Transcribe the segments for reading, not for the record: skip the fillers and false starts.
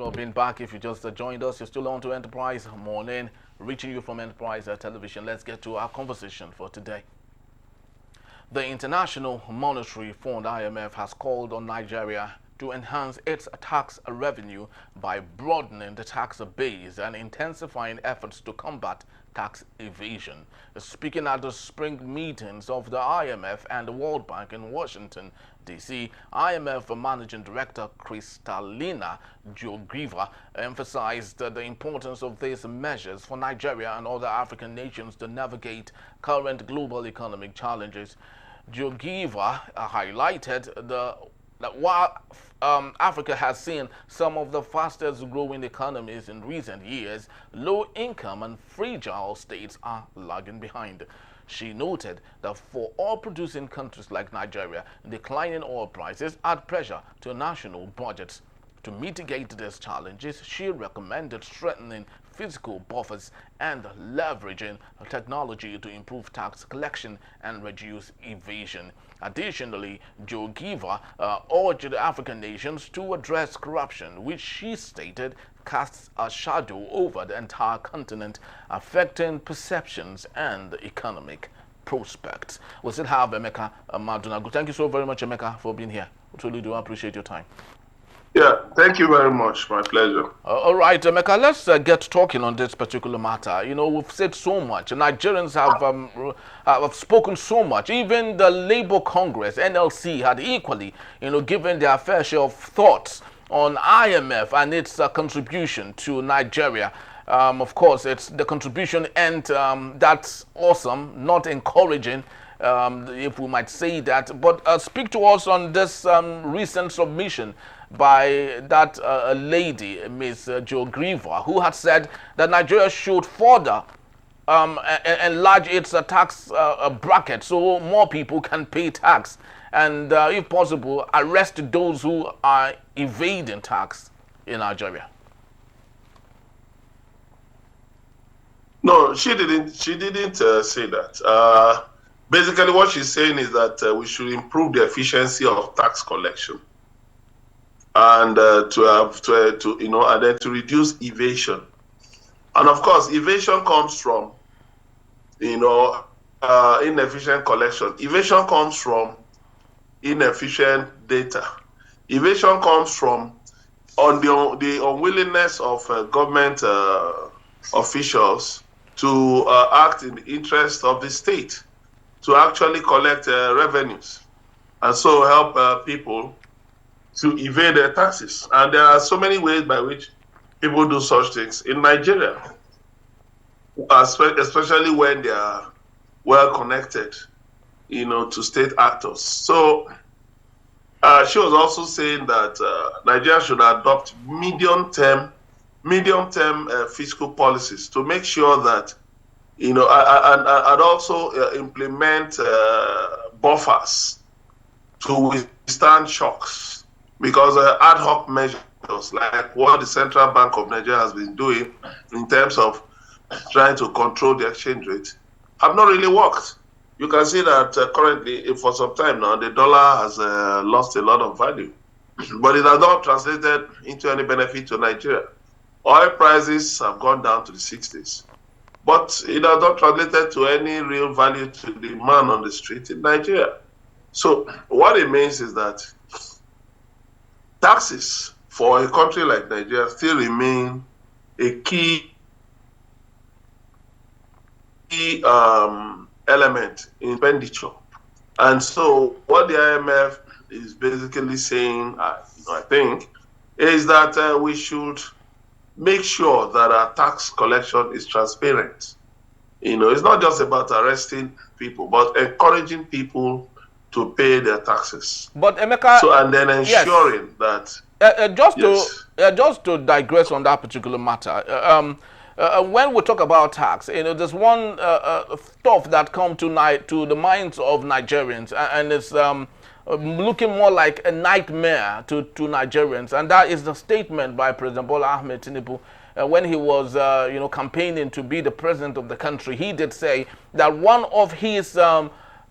for being back. If you just joined us, you're still on to Enterprise Morning, reaching you from Enterprise Television. Let's get to our conversation for today. The International Monetary Fund, IMF, has called on Nigeria to enhance its tax revenue by broadening the tax base and intensifying efforts to combat tax evasion. Speaking at the spring meetings of the IMF and the World Bank in Washington, D.C., IMF Managing Director Kristalina Georgieva emphasized the importance of these measures for Nigeria and other African nations to navigate current global economic challenges. Georgieva highlighted that while Africa has seen some of the fastest growing economies in recent years, low-income and fragile states are lagging behind. She noted that for oil-producing countries like Nigeria, declining oil prices add pressure to national budgets. To mitigate these challenges, she recommended strengthening fiscal buffers and leveraging technology to improve tax collection and reduce evasion. Additionally, Georgieva urged African nations to address corruption, which she stated casts a shadow over the entire continent, affecting perceptions and economic prospects. We still have Emeka Madunagu. Thank you so very much, Emeka, for being here. We truly do appreciate your time. Yeah, thank you very much. My pleasure. All right, Emeka, let's get talking on this particular matter. You know, we've said so much. Nigerians have spoken so much. Even the Labour Congress, NLC, had equally, given their fair share of thoughts on IMF and its contribution to Nigeria. Of course, it's the contribution, and that's awesome, not encouraging, if we might say that. But speak to us on this recent submission by that lady, Ms. Georgieva, who had said that Nigeria should further enlarge its tax bracket so more people can pay tax, and if possible, arrest those who are evading tax in Nigeria. No, she didn't. She didn't say that. Basically, what she's saying is that we should improve the efficiency of tax collection, and and then to reduce evasion. And of course, evasion comes from inefficient collection. Evasion comes from inefficient data. Evasion comes from the unwillingness of government officials to act in the interest of the state, to actually collect revenues, and so help people to evade their taxes. And there are so many ways by which people do such things in Nigeria, especially when they are well connected, to state actors. So she was also saying that Nigeria should adopt medium-term fiscal policies to make sure that, and also implement buffers to withstand shocks. Because ad hoc measures, like what the Central Bank of Nigeria has been doing in terms of trying to control the exchange rate, have not really worked. You can see that currently, for some time now, the dollar has lost a lot of value. But it has not translated into any benefit to Nigeria. Oil prices have gone down to the 60s. But it has not translated to any real value to the man on the street in Nigeria. So what it means is that taxes for a country like Nigeria still remain a key element in expenditure. And so what the IMF is basically saying, I think, is that we should make sure that our tax collection is transparent. It's not just about arresting people, but encouraging people to pay their taxes. But Emeka, and then ensuring that just to digress on that particular matter, when we talk about tax, there's one stuff that comes to the minds of Nigerians, and it's looking more like a nightmare to Nigerians, and that is the statement by President Bola Ahmed Tinubu when he was campaigning to be the president of the country. He did say that one of his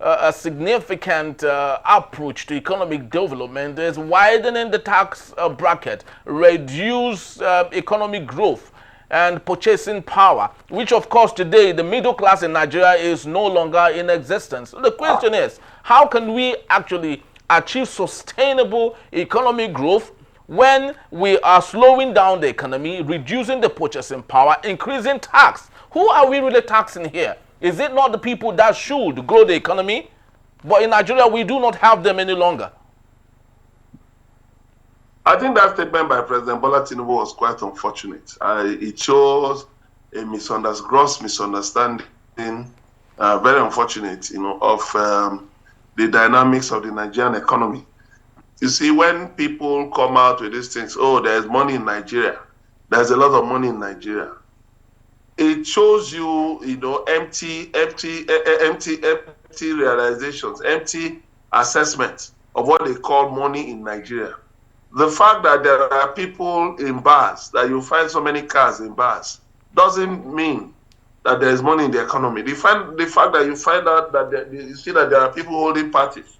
a significant approach to economic development is widening the tax bracket, reduce economic growth and purchasing power, which of course today the middle class in Nigeria is no longer in existence. So the question is, how can we actually achieve sustainable economic growth when we are slowing down the economy, reducing the purchasing power, increasing tax? Who are we really taxing here? Is it not the people that should grow the economy? But in Nigeria, we do not have them any longer. I think that statement by President Bola Tinubu was quite unfortunate. It shows a gross misunderstanding, very unfortunate, of the dynamics of the Nigerian economy. You see, when people come out with these things, oh, there's money in Nigeria, there's a lot of money in Nigeria, it shows you, empty realizations, empty assessments of what they call money in Nigeria. The fact that there are people in bars, that you find so many cars in bars, doesn't mean that there is money in the economy. The fact that you find out that you see that there are people holding parties,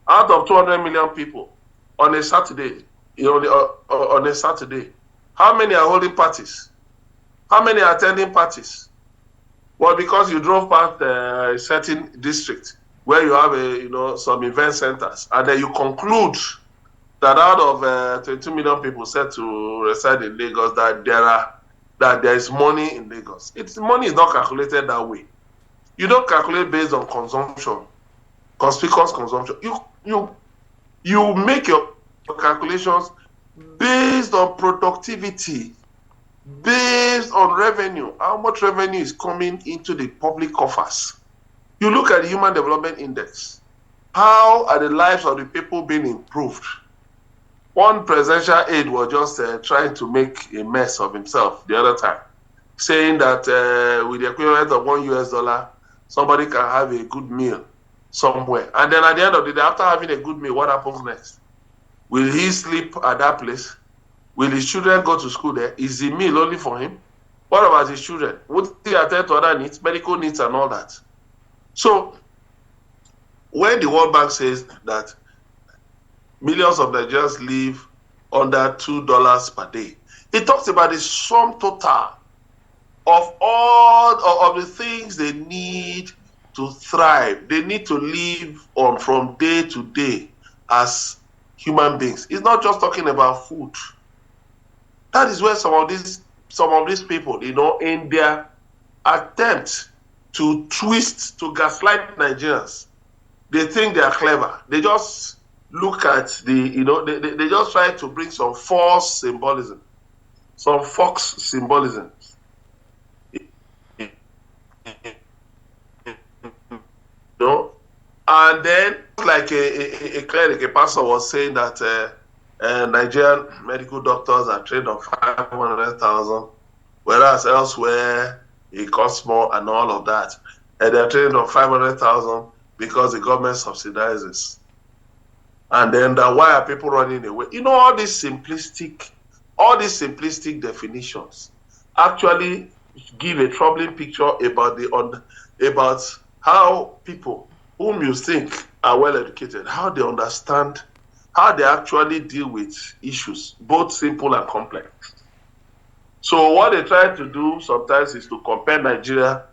out of 200 million people on a Saturday, on a Saturday, how many are holding parties? How many are attending parties? Well, because you drove past a certain district where you have some event centers, and then you conclude that out of 22 million people said to reside in Lagos, that there is money in Lagos. Money is not calculated that way. You don't calculate based on consumption, conspicuous consumption. You make your calculations based on productivity, based on revenue. How much revenue is coming into the public coffers? You look at the Human Development Index. How are the lives of the people being improved? One presidential aide was just trying to make a mess of himself the other time, saying that with the equivalent of $1, somebody can have a good meal somewhere. And then at the end of the day, after having a good meal, what happens next? Will he sleep at that place? Will his children go to school there? Is the meal only for him? What about his children? Would he attend to other needs, medical needs and all that? So when the World Bank says that millions of Nigerians live under $2 per day, it talks about the sum total of all of the things they need to thrive. They need to live on from day to day as human beings. It's not just talking about food. That is where some of these people, in their attempt to twist, to gaslight Nigerians, they think they are clever. They just look at they just try to bring some false symbolism, some fox symbolism. And then, like a cleric, a pastor was saying that Nigerian medical doctors are trained on 500,000, whereas elsewhere it costs more and all of that. And they're trained on 500,000 because the government subsidizes. And then why are people running away? All these simplistic definitions actually give a troubling picture about how people whom you think are well educated, how they understand, how they actually deal with issues, both simple and complex. So what they try to do sometimes is to compare Nigeria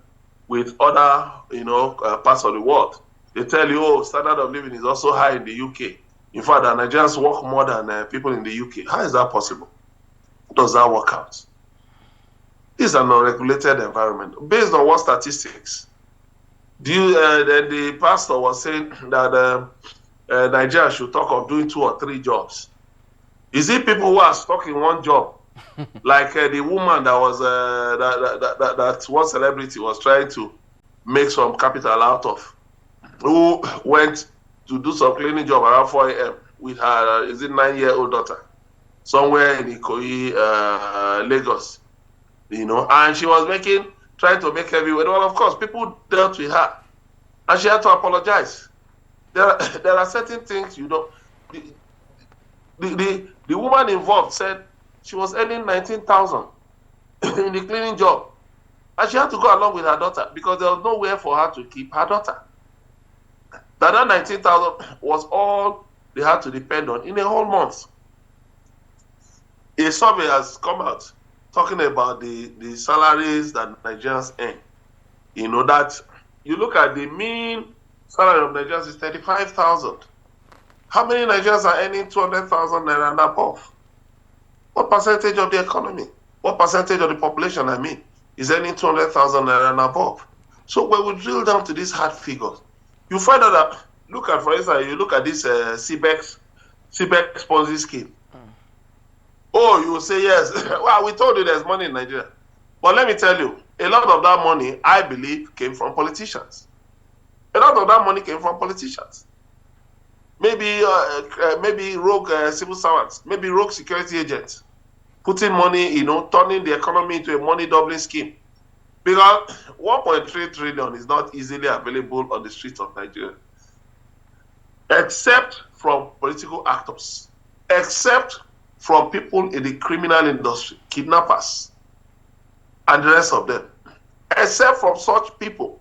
with other, parts of the world. They tell you, standard of living is also high in the UK. In fact, the Nigerians work more than people in the UK. How is that possible? How does that work out? This is an unregulated environment. Based on what statistics? The pastor was saying that Nigeria should talk of doing 2 or 3 jobs. Is it people who are stuck in one job? Like the woman that was that one celebrity was trying to make some capital out of, who went to do some cleaning job around 4 a.m. with her 9-year-old daughter somewhere in Ikoyi, Lagos, and she was trying to make heavy weight. Well, of course, people dealt with her, and she had to apologize. There are certain things, the woman involved said she was earning 19,000 in the cleaning job, and she had to go along with her daughter because there was nowhere for her to keep her daughter. That 19,000 was all they had to depend on in a whole month. A survey has come out talking about the salaries that Nigerians earn. You know that you look at the mean salary of Nigerians is 35,000. How many Nigerians are earning 200,000 naira and above? What percentage of the economy? What percentage of the population, I mean, is earning 200,000 naira and above? So when we drill down to these hard figures, you find out that, look at, for instance, you look at this CBEX Ponzi scheme. Oh, you will say, yes, well, we told you there's money in Nigeria. But let me tell you, a lot of that money, I believe, came from politicians. A lot of that money came from politicians. Maybe rogue civil servants, maybe rogue security agents, putting money, turning the economy into a money doubling scheme. Because 1.3 trillion is not easily available on the streets of Nigeria, except from political actors, except from people in the criminal industry, kidnappers, and the rest of them, except from such people.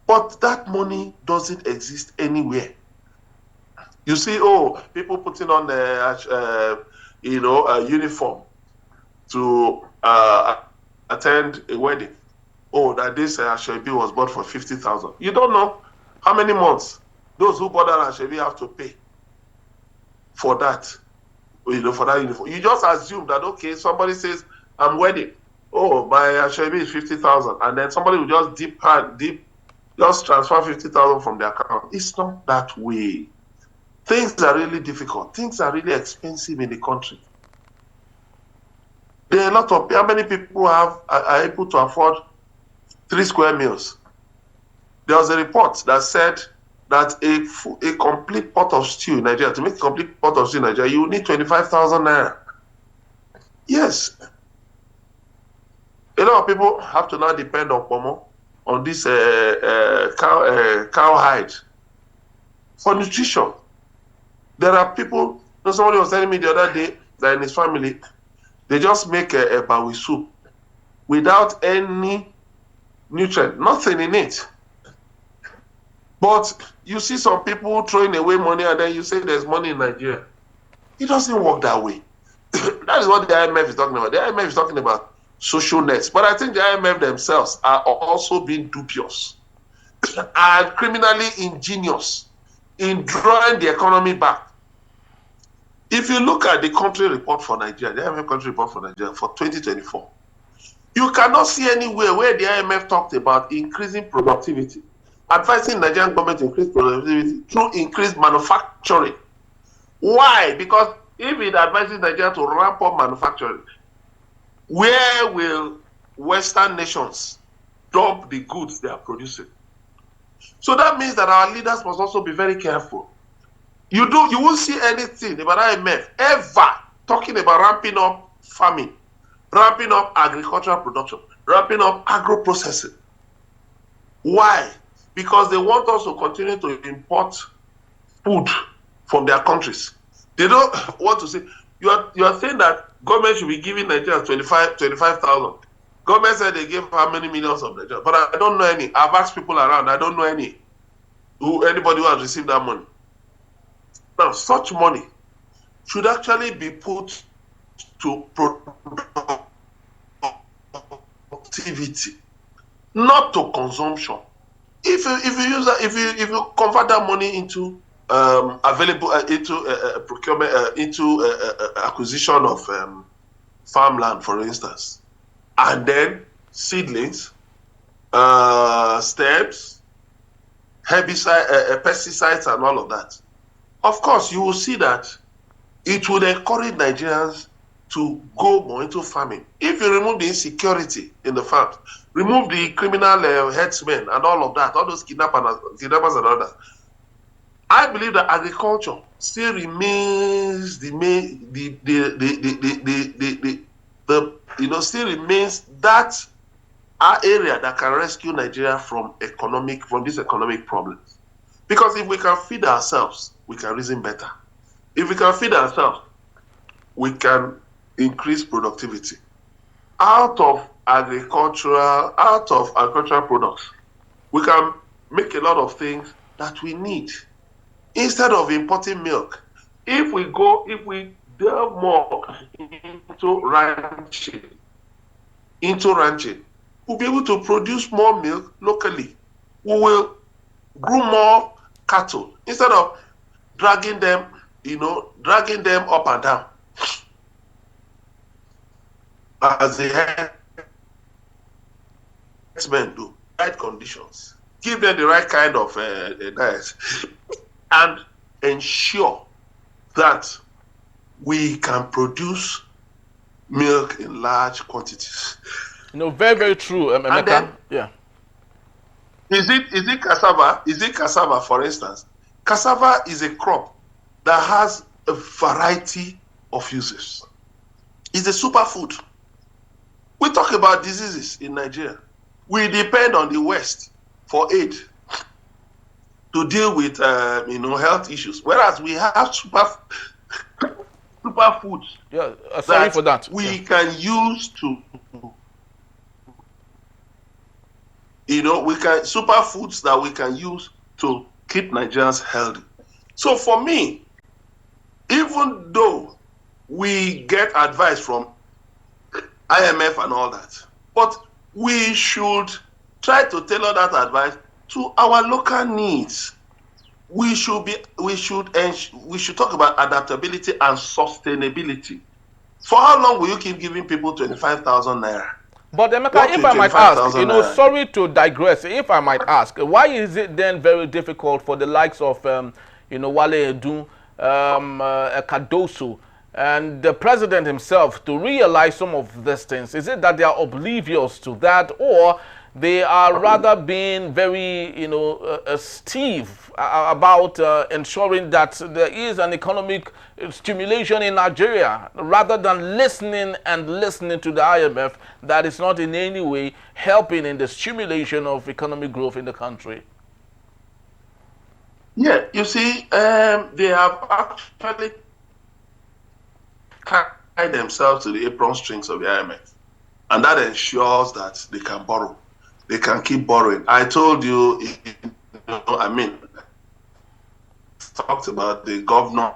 But that money doesn't exist anywhere. You see, people putting on a uniform to attend a wedding. Oh, that this Ashebi was bought for 50,000. You don't know how many months those who bought that Ashebi have to pay for that. For that uniform. You just assume that, okay, somebody says, I'm wedding. Oh, my Ashebi is 50,000. And then somebody will just just transfer 50,000 from their account. It's not that way. Things are really difficult. Things are really expensive in the country. There are a lot of, how many people are able to afford 3 square meals? There was a report that said that a complete pot of stew in Nigeria, to make a complete pot of stew in Nigeria, you need 25,000 naira. Yes. A lot of people have to now depend on pomo, on this cow hide for nutrition. There are people, somebody was telling me the other day that in his family, they just make a bawi soup without any nutrient, nothing in it. But you see some people throwing away money and then you say there's money in Nigeria. It doesn't work that way. That is what the IMF is talking about. The IMF is talking about social nets. But I think the IMF themselves are also being dubious and criminally ingenious in drawing the economy back. If you look at the country report for Nigeria, the IMF country report for Nigeria for 2024, you cannot see anywhere where the IMF talked about increasing productivity, advising Nigerian government to increase productivity through increased manufacturing. Why? Because if it advises Nigeria to ramp up manufacturing, where will Western nations dump the goods they are producing? So that means that our leaders must also be very careful. You won't see anything about IMF ever talking about ramping up farming, ramping up agricultural production, ramping up agro-processing. Why? Because they want us to continue to import food from their countries. They don't want to say, you are saying that government should be giving Nigerians 25,000. Government said they gave how many millions of Nigerians, but I don't know any. I've asked people around, I don't know anybody who has received that money. Now, such money should actually be put to productivity, not to consumption. If you convert that money into procurement, into acquisition of farmland, for instance, and then seedlings, stems, herbicide, pesticides, and all of that. Of course, you will see that it would encourage Nigerians to go more into farming. If you remove the insecurity in the farms, remove the criminal headsmen and all of that, all those kidnappers and all that, I believe that agriculture still remains still remains that area that can rescue Nigeria from these economic problems. Because if we can feed ourselves, we can reason better. If we can feed ourselves, we can increase productivity. Out of agricultural products, we can make a lot of things that we need instead of importing milk. If we delve more into ranching, we'll be able to produce more milk locally. We will groom more cattle instead of dragging them up and down as the herdsmen do. Right conditions, give them the right kind of diet, and ensure that we can produce milk in large quantities. Very, very true, And Emeka. then, Yeah. is it cassava? Is it cassava, for instance? Cassava is a crop that has a variety of uses. It's a superfood. We talk about diseases in Nigeria. We depend on the West for aid to deal with health issues, whereas we have superfoods. Yeah, sorry for that. We can use to, superfoods that we can use to keep Nigerians healthy. So for me, even though we get advice from IMF and all that, but we should try to tailor that advice to our local needs. We should talk about adaptability and sustainability. For how long will you keep giving people 25,000 naira? But Emeka, if I might ask, sorry to digress, if I might ask, why is it then very difficult for the likes of, Wale Edun, Kadoso, and the president himself to realize some of these things? Is it that they are oblivious to that, or they are rather being very, stiff about ensuring that there is an economic stimulation in Nigeria, rather than listening to the IMF that is not in any way helping in the stimulation of economic growth in the country? Yeah, you see, they have actually tied themselves to the apron strings of the IMF, and that ensures that they can borrow. They can keep borrowing. I told you, talked about the governor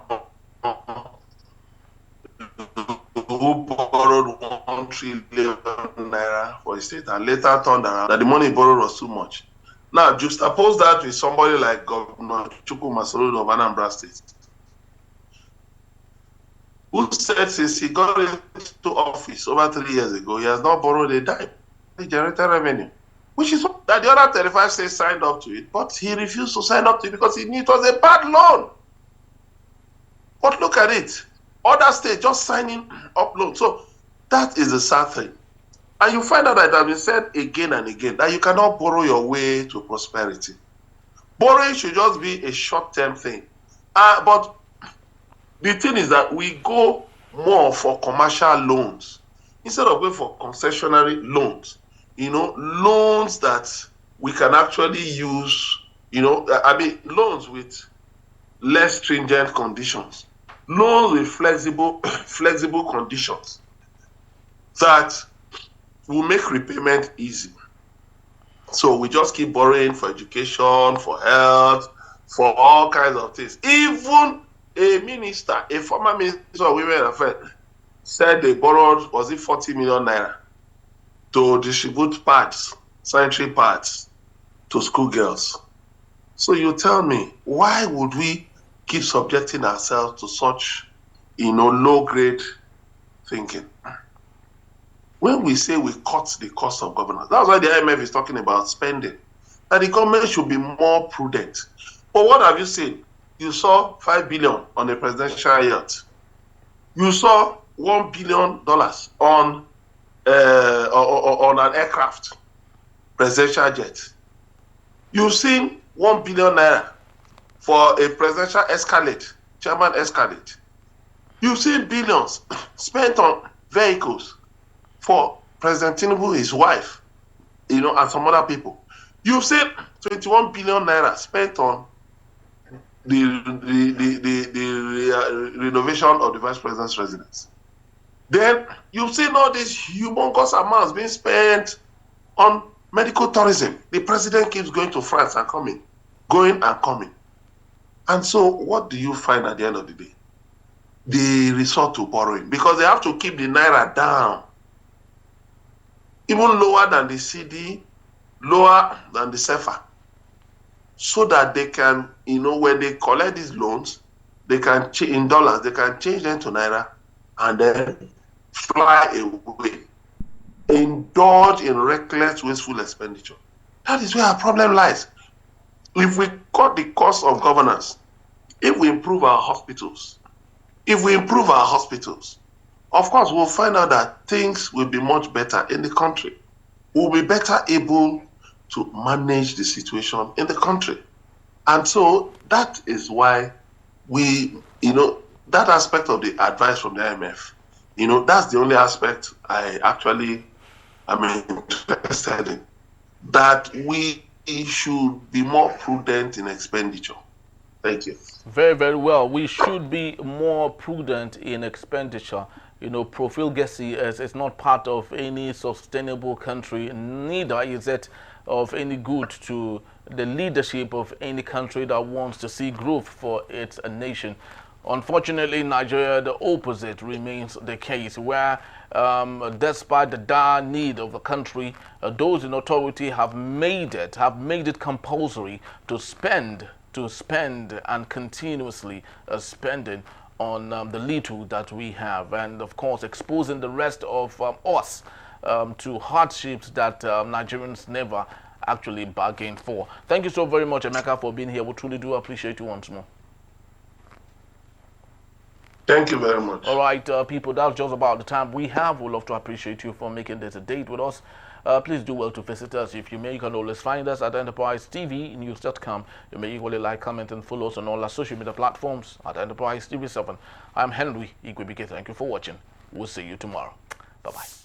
who borrowed 1 trillion naira for his state and later turned around that the money he borrowed was too much. Now, juxtapose that with somebody like Governor Chukwuma Soludo of Anambra State, who said since he got into office over 3 years ago, he has not borrowed a dime. He generated revenue, which is what that the other 35 states signed up to it, but he refused to sign up to it because he knew it was a bad loan. But look at it. Other states just signing up loans. So that is the sad thing. And you find out that it has been said again and again that you cannot borrow your way to prosperity. Borrowing should just be a short-term thing. But the thing is that we go more for commercial loans instead of going for concessionary loans. Loans that we can actually use, loans with less stringent conditions, loans with flexible conditions that will make repayment easy. So we just keep borrowing for education, for health, for all kinds of things. Even a former minister of Women Affairs, said they borrowed, was it 40 million naira to distribute pads, sanitary pads to schoolgirls. So you tell me, why would we keep subjecting ourselves to such, low-grade thinking? When we say we cut the cost of governance, that's why the IMF is talking about spending, that the government should be more prudent. But what have you seen? You saw $5 billion on a presidential yacht. You saw $1 billion on an aircraft, presidential jet. You've seen 1 billion naira for a presidential Escalade, German Escalade. You've seen billions spent on vehicles for President Tinubu, his wife, and some other people. You've seen 21 billion naira spent on the renovation of the vice president's residence. Then you've seen all these humongous amounts being spent on medical tourism. The president keeps going to France and coming. going and coming. And so what do you find at the end of the day? They resort to borrowing because they have to keep the naira down, even lower than the CD, lower than the CFA, so that they can, when they collect these loans, they can in dollars, they can change them to naira and then fly away, indulge in reckless, wasteful expenditure. That is where our problem lies. If we cut the cost of governance, if we improve our hospitals, of course, we'll find out that things will be much better in the country. We'll be better able to manage the situation in the country. And so that is why we, that aspect of the advice from the IMF, that's the only aspect I actually am interested in, that we should be more prudent in expenditure. Thank you. Very, very well. We should be more prudent in expenditure. Profligacy is not part of any sustainable country, neither is it of any good to the leadership of any country that wants to see growth for its nation. Unfortunately, in Nigeria, the opposite remains the case, where despite the dire need of the country, those in authority have made it compulsory to spend and continuously spending on the little that we have, and of course exposing the rest of us to hardships that Nigerians never actually bargained for. Thank you so very much, Emeka, for being here. We truly do appreciate you once more. Thank you very much. All right, people, that's just about the time we have. We'd love to appreciate you for making this a date with us. Please do well to visit us. If you may, you can always find us at enterprisetvnews.com. You may equally like, comment, and follow us on all our social media platforms at Enterprise TV 7. I'm Henry Igwebike. Thank you for watching. We'll see you tomorrow. Bye-bye.